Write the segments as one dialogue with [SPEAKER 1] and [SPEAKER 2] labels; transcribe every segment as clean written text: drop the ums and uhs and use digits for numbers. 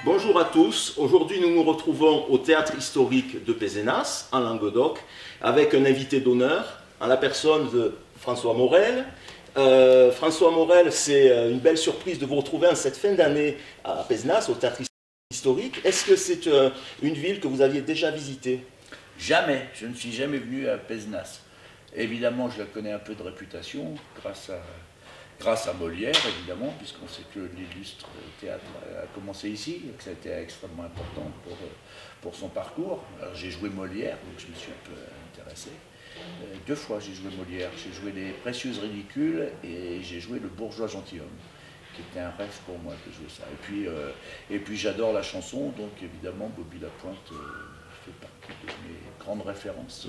[SPEAKER 1] Bonjour à tous, aujourd'hui nous nous retrouvons au Théâtre historique de Pézenas, en Languedoc, avec un invité d'honneur, en la personne de François Morel. François Morel, c'est une belle surprise de vous retrouver en cette fin d'année à Pézenas, au Théâtre historique. Est-ce que c'est une ville que vous aviez déjà visitée?
[SPEAKER 2] Jamais, je ne suis jamais venu à Pézenas. Évidemment, je la connais un peu de réputation, grâce à Molière, évidemment, puisqu'on sait que l'illustre théâtre a commencé ici, et que ça a été extrêmement important pour son parcours. Alors j'ai joué Molière, donc je me suis un peu intéressé. 2 fois j'ai joué Molière, j'ai joué Les Précieuses Ridicules et j'ai joué Le Bourgeois Gentilhomme, qui était un rêve pour moi de jouer ça. Et puis j'adore la chanson, donc évidemment Bobby Lapointe fait partie de mes grandes références.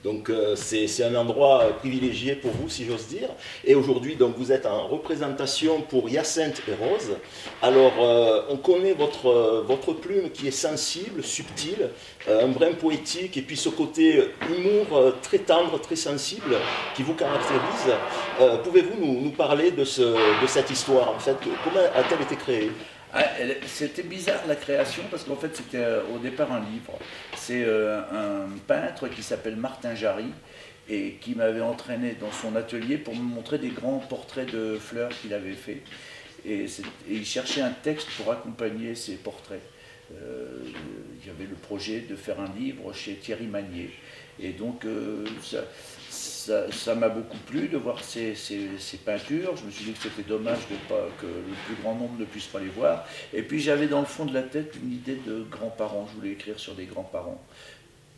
[SPEAKER 1] Donc c'est un endroit privilégié pour vous, si j'ose dire. Et aujourd'hui, donc vous êtes en représentation pour Hyacinthe et Rose. Alors, on connaît votre plume qui est sensible, subtile, un brin poétique, et puis ce côté humour très tendre, très sensible, qui vous caractérise. Pouvez-vous nous parler de cette histoire, en fait? Comment a-t-elle été créée?
[SPEAKER 2] C'était bizarre la création parce qu'en fait c'était au départ un livre. C'est un peintre qui s'appelle Martin Jarry et qui m'avait entraîné dans son atelier pour me montrer des grands portraits de fleurs qu'il avait fait. Et il cherchait un texte pour accompagner ces portraits. Il y avait le projet de faire un livre chez Thierry Magnier. Et donc ça m'a beaucoup plu de voir ces peintures. Je me suis dit que c'était dommage que le plus grand nombre ne puisse pas les voir. Et puis j'avais dans le fond de la tête une idée de grands-parents. Je voulais écrire sur des grands-parents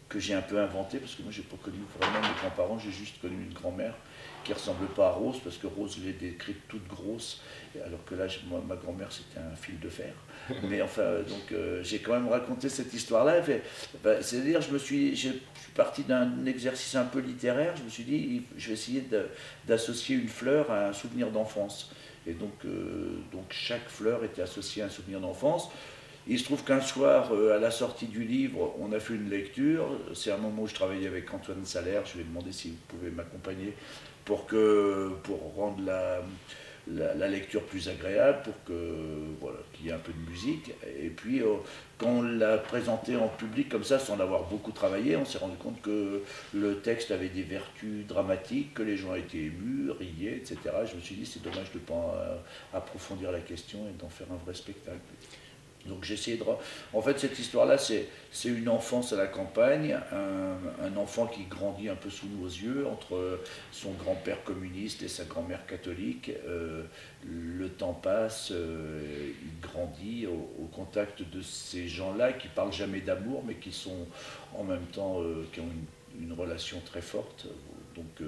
[SPEAKER 2] que j'ai un peu inventé, parce que moi j'ai pas connu vraiment mes grands-parents, j'ai juste connu une grand-mère qui ne ressemble pas à Rose, parce que Rose je l'ai décrite toute grosse, alors que là, ma grand-mère c'était un fil de fer. Mais enfin, donc j'ai quand même raconté cette histoire-là. C'est-à-dire, je suis parti d'un exercice un peu littéraire, je me suis dit, je vais essayer d'associer une fleur à un souvenir d'enfance. Et donc chaque fleur était associée à un souvenir d'enfance. Il se trouve qu'un soir, à la sortie du livre, on a fait une lecture. C'est un moment où je travaillais avec Antoine Salaire. Je lui ai demandé si vous pouvez m'accompagner pour rendre la lecture plus agréable, voilà, qu'il y ait un peu de musique. Et puis, quand on l'a présenté en public comme ça, sans l'avoir beaucoup travaillé, on s'est rendu compte que le texte avait des vertus dramatiques, que les gens étaient émus, riaient, etc. Je me suis dit, c'est dommage de ne pas approfondir la question et d'en faire un vrai spectacle. Donc j'ai essayé de... En fait, cette histoire-là, c'est une enfance à la campagne, un enfant qui grandit un peu sous nos yeux, entre son grand-père communiste et sa grand-mère catholique. Le temps passe, il grandit au contact de ces gens-là qui ne parlent jamais d'amour, mais qui sont en même temps, qui ont une relation très forte. Donc,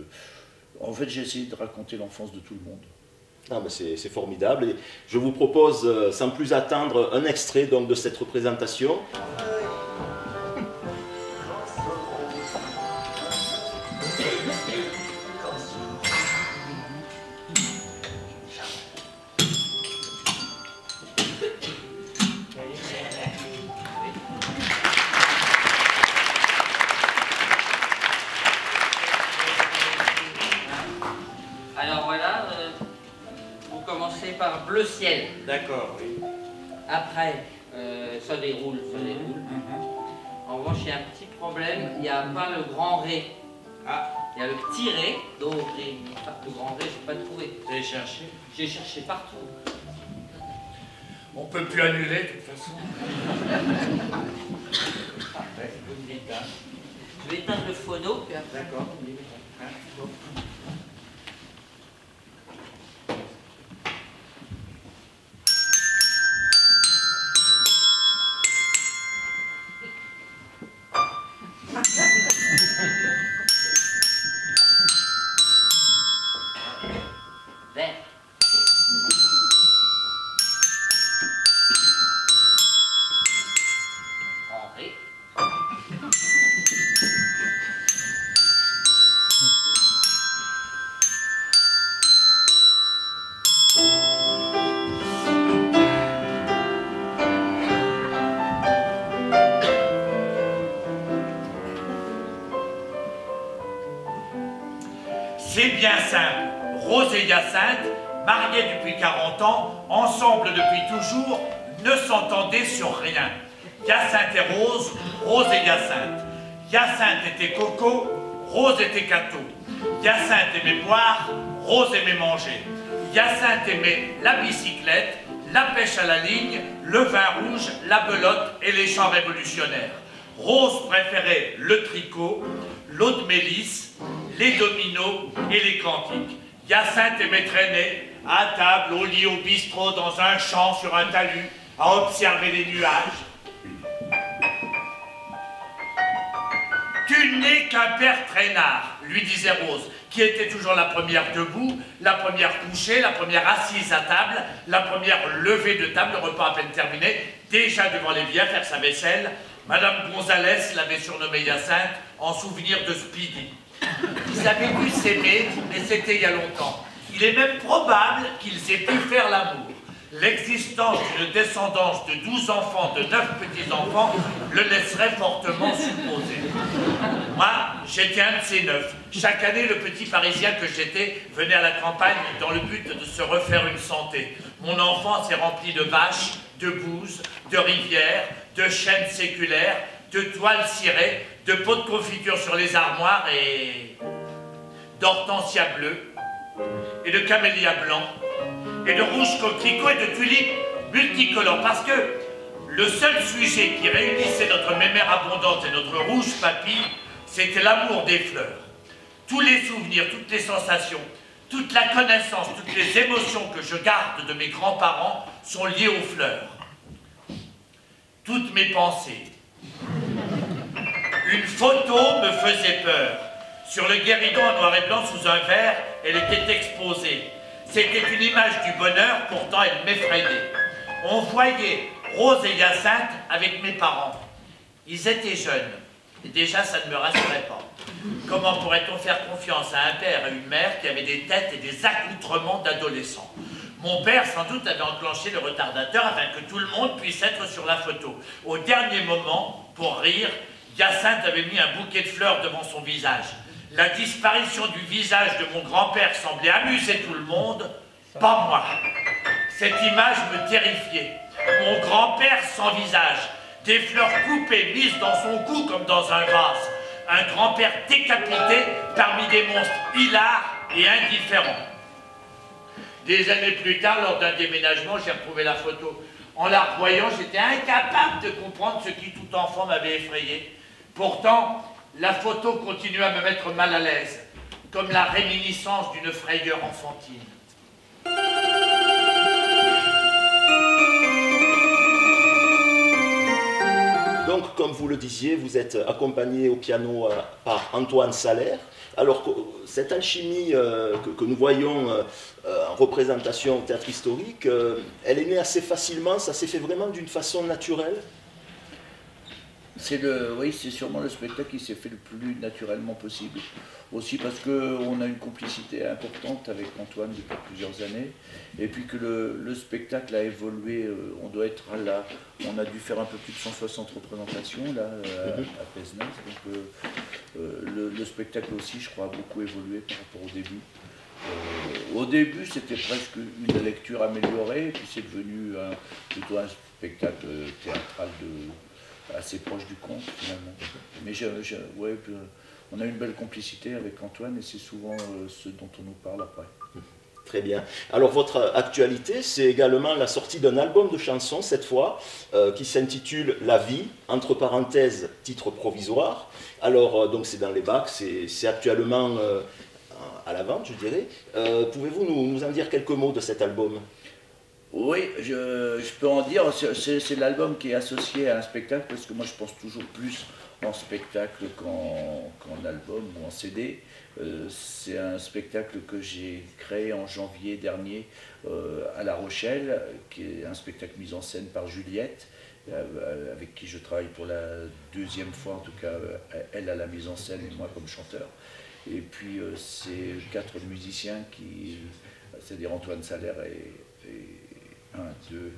[SPEAKER 2] en fait, j'ai essayé de raconter l'enfance de tout le monde.
[SPEAKER 1] Ah ben c'est formidable, et je vous propose sans plus attendre un extrait donc, de cette représentation.
[SPEAKER 3] Alors voilà, vous commencez par Bleu Ciel.
[SPEAKER 2] D'accord, oui.
[SPEAKER 3] Après, ça déroule, ça déroule. En revanche, il y a un petit problème, il n'y a pas le grand Ré.
[SPEAKER 2] Ah.
[SPEAKER 3] Il y a le petit Ré, Do, Ré, Mi, Fa. Le grand Ré, je n'ai pas trouvé.
[SPEAKER 2] Vous avez cherché?
[SPEAKER 3] J'ai cherché partout.
[SPEAKER 2] On ne peut plus annuler, de toute façon.
[SPEAKER 3] Parfait, vous l'éteindre. Je vais éteindre le phono, puis après...
[SPEAKER 2] D'accord.
[SPEAKER 3] Vert. Grand Ré.
[SPEAKER 4] C'est bien simple. Rose et Hyacinthe, mariés depuis 40 ans, ensemble depuis toujours, ne s'entendaient sur rien. Hyacinthe et Rose, Rose et Hyacinthe. Hyacinthe était Coco, Rose était Cato. Hyacinthe aimait boire, Rose aimait manger. Hyacinthe aimait la bicyclette, la pêche à la ligne, le vin rouge, la belote et les chants révolutionnaires. Rose préférait le tricot, l'eau de mélisse, les dominos et les cantiques. Hyacinthe aimait traîner à table, au lit, au bistrot, dans un champ, sur un talus, à observer les nuages. Tu n'es qu'un père traînard, lui disait Rose, qui était toujours la première debout, la première couchée, la première assise à table, la première levée de table, le repas à peine terminé, déjà devant l'évier à faire sa vaisselle. Madame Gonzalez l'avait surnommée Hyacinthe en souvenir de Speedy. Ils avaient dû s'aimer, mais c'était il y a longtemps. Il est même probable qu'ils aient pu faire l'amour. L'existence d'une descendance de 12 enfants, de 9 petits-enfants, le laisserait fortement supposer. Moi, j'étais un de ces 9. Chaque année, le petit Parisien que j'étais venait à la campagne dans le but de se refaire une santé. Mon enfance est remplie de vaches, de bouses, de rivières, de chênes séculaires, de toiles cirées, de pots de confiture sur les armoires et d'hortensias bleues, et de camélias blancs, et de rouges coquelicots et de tulipes multicolores, parce que le seul sujet qui réunissait notre mémère abondante et notre rouge papille, c'était l'amour des fleurs. Tous les souvenirs, toutes les sensations, toute la connaissance, toutes les émotions que je garde de mes grands-parents sont liées aux fleurs. Toutes mes pensées. Une photo me faisait peur. Sur le guéridon en noir et blanc sous un verre, elle était exposée. C'était une image du bonheur, pourtant elle m'effrayait. On voyait Rose et Hyacinthe avec mes parents. Ils étaient jeunes, et déjà ça ne me rassurait pas. Comment pourrait-on faire confiance à un père et une mère qui avaient des têtes et des accoutrements d'adolescents? Mon père, sans doute, avait enclenché le retardateur afin que tout le monde puisse être sur la photo. Au dernier moment, pour rire, Hyacinthe avait mis un bouquet de fleurs devant son visage. La disparition du visage de mon grand-père semblait amuser tout le monde, pas moi. Cette image me terrifiait. Mon grand-père sans visage, des fleurs coupées mises dans son cou comme dans un vase. Un grand-père décapité parmi des monstres hilars et indifférents. Des années plus tard, lors d'un déménagement, j'ai retrouvé la photo. En la revoyant, j'étais incapable de comprendre ce qui tout enfant m'avait effrayé. Pourtant, la photo continue à me mettre mal à l'aise, comme la réminiscence d'une frayeur enfantine.
[SPEAKER 1] Donc, comme vous le disiez, vous êtes accompagné au piano par Antoine Salaire. Alors, cette alchimie que nous voyons en représentation au théâtre historique, elle est née assez facilement, ça s'est fait vraiment d'une façon naturelle?
[SPEAKER 2] Oui, c'est sûrement le spectacle qui s'est fait le plus naturellement possible. Aussi parce qu'on a une complicité importante avec Antoine depuis plusieurs années. Et puis que le spectacle a évolué, on doit être là. On a dû faire un peu plus de 160 représentations là, à Pézenas. Donc le spectacle aussi, je crois, a beaucoup évolué par rapport au début. Au début, c'était presque une lecture améliorée, et puis c'est devenu plutôt un spectacle théâtral assez proche du conte finalement. Mais ouais, on a une belle complicité avec Antoine et c'est souvent ce dont on nous parle après.
[SPEAKER 1] Très bien. Alors votre actualité, c'est également la sortie d'un album de chansons, cette fois, qui s'intitule La vie, entre parenthèses, titre provisoire. Alors, donc c'est dans les bacs, c'est actuellement à la vente, je dirais. Pouvez-vous nous en dire quelques mots de cet album ?
[SPEAKER 2] Oui, je peux en dire, c'est l'album qui est associé à un spectacle, parce que moi je pense toujours plus en spectacle qu'en album ou en CD. C'est un spectacle que j'ai créé en janvier dernier à La Rochelle, qui est un spectacle mis en scène par Juliette, avec qui je travaille pour la deuxième fois, en tout cas elle à la mise en scène et moi comme chanteur. Et puis c'est 4 musiciens, c'est-à-dire Antoine Salaire et 1, 2,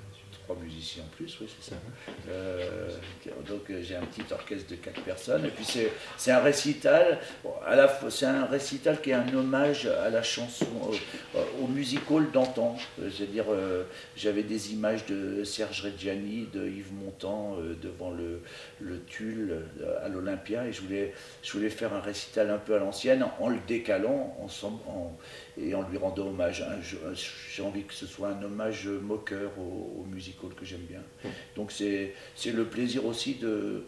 [SPEAKER 2] 3 musiciens en plus, oui, c'est ça. Donc j'ai un petit orchestre de 4 personnes. Et puis c'est un récital, bon, c'est un récital qui est un hommage à la chanson, au music-hall d'antan. C'est-à-dire, j'avais des images de Serge Reggiani, de Yves Montand devant le Tulle à l'Olympia, et je voulais faire un récital un peu à l'ancienne, en le décalant ensemble, et en lui rendant hommage. J'ai envie que ce soit un hommage moqueur au music-hall que j'aime bien. Donc c'est le plaisir aussi de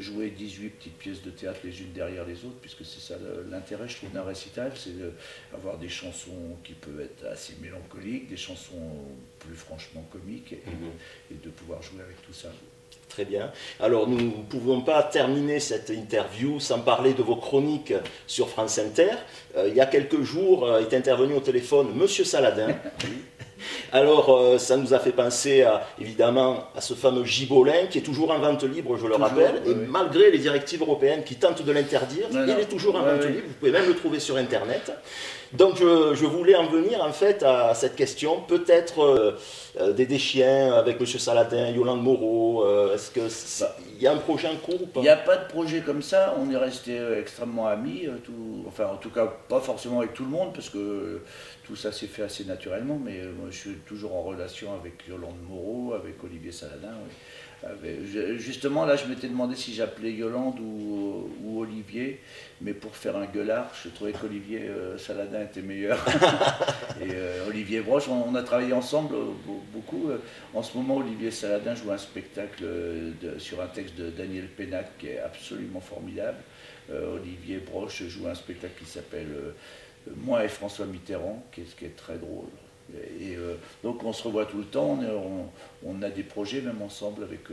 [SPEAKER 2] jouer 18 petites pièces de théâtre les unes derrière les autres, puisque c'est ça l'intérêt, je trouve, d'un récital, c'est d'avoir des chansons qui peuvent être assez mélancoliques, des chansons plus franchement comiques, et de pouvoir jouer avec tout ça.
[SPEAKER 1] Très bien. Alors, nous ne pouvons pas terminer cette interview sans parler de vos chroniques sur France Inter. Il y a quelques jours, est intervenu au téléphone Monsieur Saladin. Alors, ça nous a fait penser, évidemment, à ce fameux Gibolin, qui est toujours en vente libre, je le rappelle, et malgré les directives européennes qui tentent de l'interdire, il est toujours en vente libre, vous pouvez même le trouver sur Internet. Donc, je voulais en venir, en fait, à cette question, peut-être des Deschiens avec M. Saladin, Yolande Moreau, est-ce qu'il y a un projet en cours ou pas?
[SPEAKER 2] Il n'y a pas de projet comme ça, on est resté extrêmement amis, enfin, en tout cas, pas forcément avec tout le monde, parce que tout ça s'est fait assez naturellement, mais moi, je suis toujours en relation avec Yolande Moreau, avec Olivier Saladin. Justement, là, je m'étais demandé si j'appelais Yolande ou Olivier, mais pour faire un gueulard, je trouvais qu'Olivier Saladin était meilleur. Et Olivier Broche, on a travaillé ensemble beaucoup. En ce moment, Olivier Saladin joue un spectacle sur un texte de Daniel Pénac qui est absolument formidable. Olivier Broche joue un spectacle qui s'appelle Moi et François Mitterrand, qui est très drôle. Et donc on se revoit tout le temps, on a des projets même ensemble avec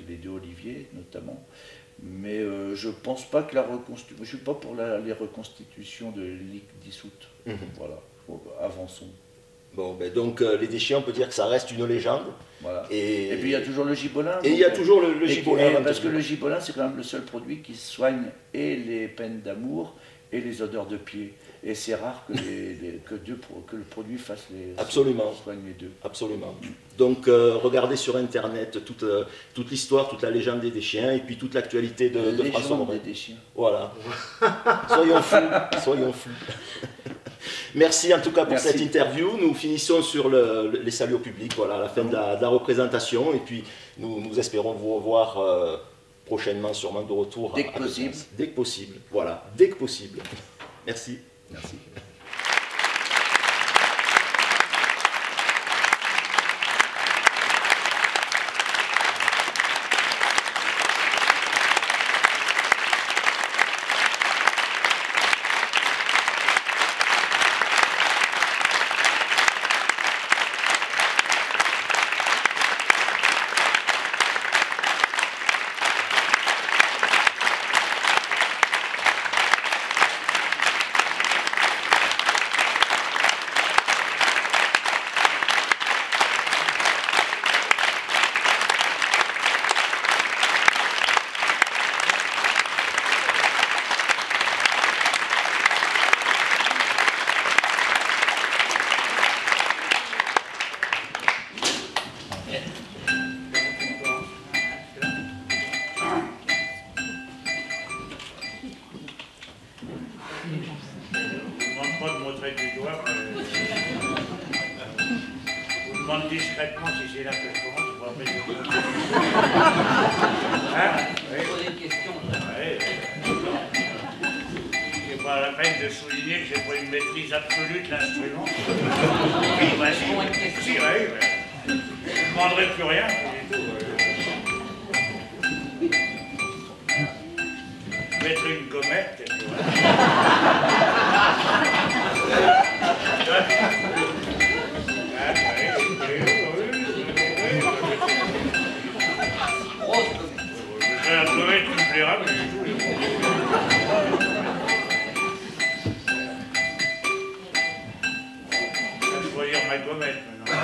[SPEAKER 2] les deux Olivier notamment, mais je pense pas que je suis pas pour les reconstitutions de ligue dissoute. Voilà, avançons.
[SPEAKER 1] Bon, ben donc les Deschiens, on peut dire que ça reste une légende.
[SPEAKER 2] Voilà. Et puis il y a toujours le Gibolin.
[SPEAKER 1] Et il y a toujours le Gibolin.
[SPEAKER 2] Parce que le Gibolin, c'est quand même le seul produit qui soigne et les peines d'amour et les odeurs de pied. Et c'est rare que le produit fasse soigne les deux.
[SPEAKER 1] Absolument. Donc regardez sur Internet toute l'histoire, toute la légende des Deschiens et puis toute l'actualité de François Morel.
[SPEAKER 2] Des Deschiens.
[SPEAKER 1] Voilà. Soyons fous. Merci en tout cas pour cette interview. Nous finissons sur les saluts au public, voilà, à la fin de la représentation. Et puis nous espérons vous revoir prochainement, sûrement de retour.
[SPEAKER 2] Dès que possible.
[SPEAKER 1] Dès que possible. Voilà, dès que possible. Merci.
[SPEAKER 2] Merci.
[SPEAKER 4] Discrètement, si c'est là que je commence, je vais en mettre
[SPEAKER 3] Poser une question.
[SPEAKER 4] C'est pas la peine de souligner que j'ai pas une maîtrise absolue de l'instrument. Oui, vas-y. Si, oui. Je ne demanderai plus rien, du tout. Mettre une gommette, et puis voilà. La gommette qui me plaira, mais du tout. Je vais choisir ma gommette maintenant.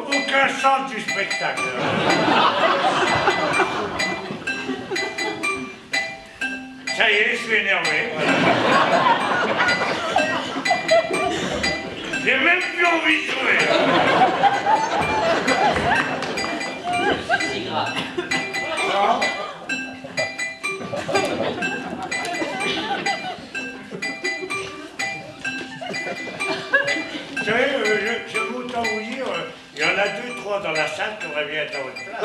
[SPEAKER 4] Aucun sens du spectacle. Ça y est, je suis énervé. Voilà. J'ai même plus envie de jouer.
[SPEAKER 3] C'est si grave.
[SPEAKER 4] Vous savez, je veux autant vous dire, il y en a 2, 3 dans la salle qui auraient bien être à votre place.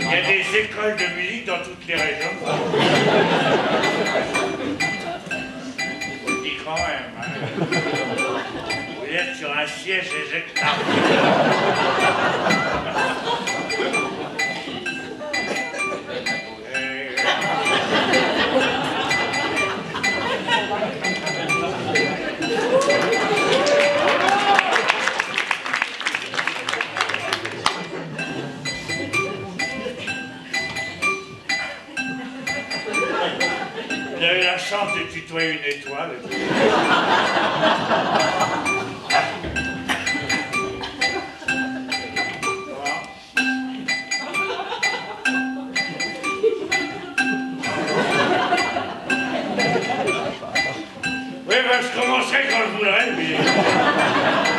[SPEAKER 4] Il y a des écoles de musique dans toutes les régions. Je vous le dis quand même. Hein. Vous êtes sur un siège éjectable. Vous avez la chance de tutoyer une étoile. Oui, ben je commencerai quand je voudrais, mais...